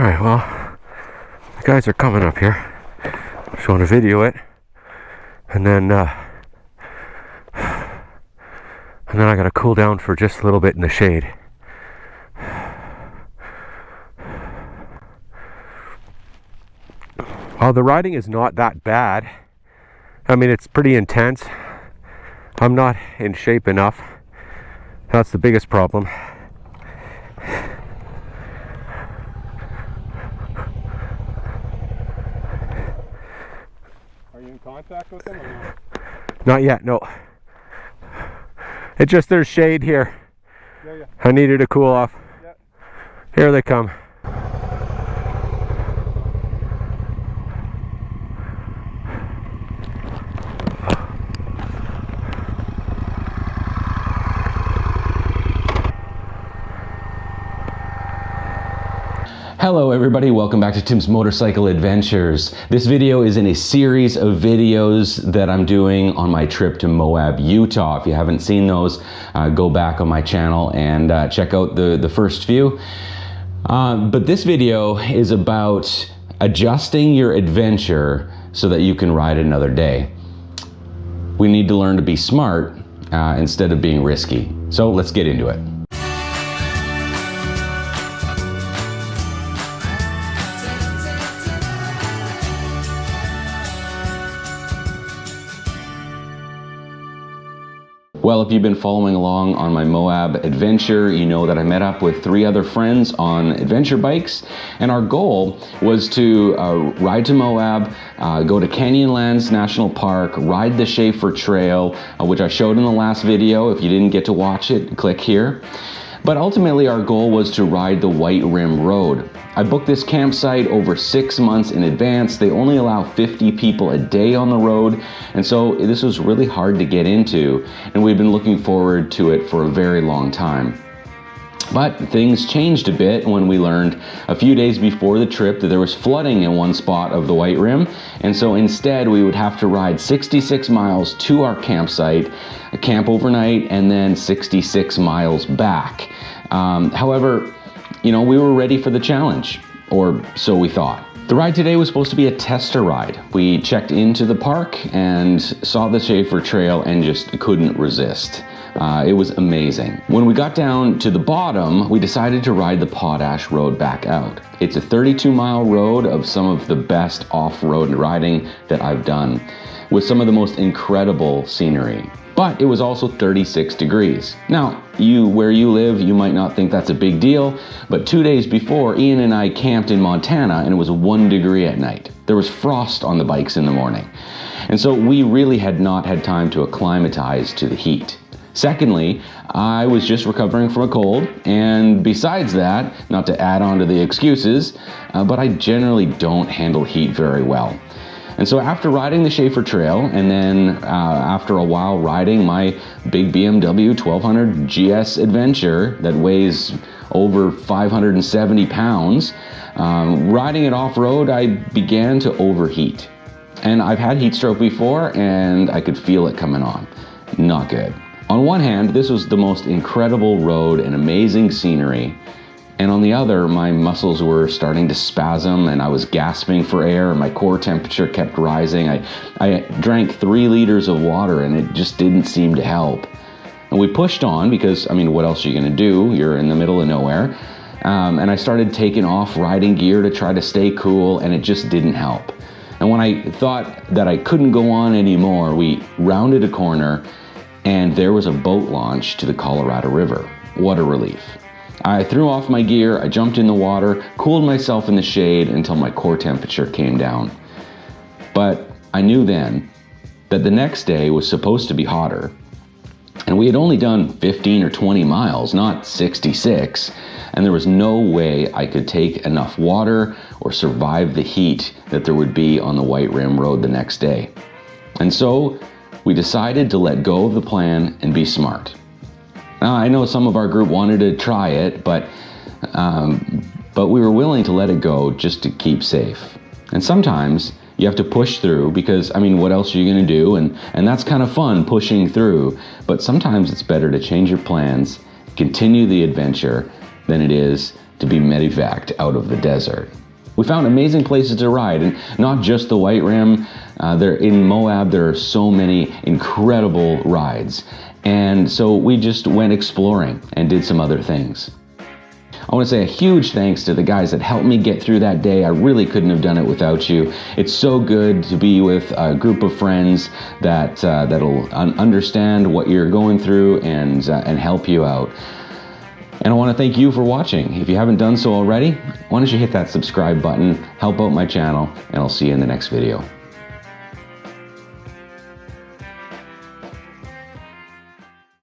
Alright, well, the guys are coming up here. I'm just going to video it. And then I gotta cool down for just a little bit in the shade. The riding is not that bad. I mean, it's pretty intense. I'm not in shape enough. That's the biggest problem. Are you in contact with them or not? Not yet, no. It's just there's shade here. Yeah. I needed to cool off. Yeah. Here they come. Hello everybody, welcome back to Tim's Motorcycle Adventures. This video is in a series of videos that I'm doing on my trip to Moab, Utah. If you haven't seen those, go back on my channel and check out the first few. But this video is about adjusting your adventure so that you can ride another day. We need to learn to be smart instead of being risky. So let's get into it. Well, if you've been following along on my Moab adventure, you know that I met up with 3 other friends on adventure bikes, and our goal was to ride to Moab, go to Canyonlands National Park, ride the Schafer Trail, which I showed in the last video. If you didn't get to watch it, click here. But ultimately our goal was to ride the White Rim Road. I booked this campsite over 6 months in advance. They only allow 50 people a day on the road, and so this was really hard to get into, and we've been looking forward to it for a very long time. But things changed a bit when we learned a few days before the trip that there was flooding in one spot of the White Rim, and so instead we would have to ride 66 miles to our campsite, camp overnight, and then 66 miles back. However, you know, we were ready for the challenge, or so we thought. The ride today was supposed to be a tester ride. We checked into the park and saw the Schafer Trail and just couldn't resist. It was amazing. When we got down to the bottom, we decided to ride the Potash road back out. It's a 32-mile road of some of the best off-road riding that I've done, with some of the most incredible scenery. But it was also 36 degrees. Now, where you live, you might not think that's a big deal, but 2 days before, Ian and I camped in Montana and it was 1 degree at night. There was frost on the bikes in the morning. And so we really had not had time to acclimatize to the heat. Secondly, I was just recovering from a cold, and besides that, not to add on to the excuses, but I generally don't handle heat very well. And so after riding the Schafer Trail, and then after a while riding my big BMW 1200 GS Adventure that weighs over 570 pounds, riding it off-road, I began to overheat. And I've had heat stroke before, and I could feel it coming on. Not good. On one hand, this was the most incredible road and amazing scenery. And on the other, my muscles were starting to spasm and I was gasping for air and my core temperature kept rising. I drank 3 liters of water and it just didn't seem to help. And we pushed on because, I mean, what else are you gonna do? You're in the middle of nowhere. And I started taking off riding gear to try to stay cool, and it just didn't help. And when I thought that I couldn't go on anymore, we rounded a corner and there was a boat launch to the Colorado River. What a relief. I threw off my gear, I jumped in the water, cooled myself in the shade until my core temperature came down. But I knew then that the next day was supposed to be hotter. And we had only done 15 or 20 miles, not 66. And there was no way I could take enough water or survive the heat that there would be on the White Rim Road the next day. And so we decided to let go of the plan and be smart. Now, I know some of our group wanted to try it, but we were willing to let it go just to keep safe. And sometimes you have to push through because, I mean, what else are you gonna do? And that's kind of fun, pushing through. But sometimes it's better to change your plans, continue the adventure, than it is to be medevaced out of the desert. We found amazing places to ride, and not just the White Rim. There in Moab, there are so many incredible rides. And so we just went exploring and did some other things. I want to say a huge thanks to the guys that helped me get through that day. I really couldn't have done it without you. It's so good to be with a group of friends that'll understand what you're going through and help you out. And I want to thank you for watching. If you haven't done so already, why don't you hit that subscribe button, help out my channel, and I'll see you in the next video.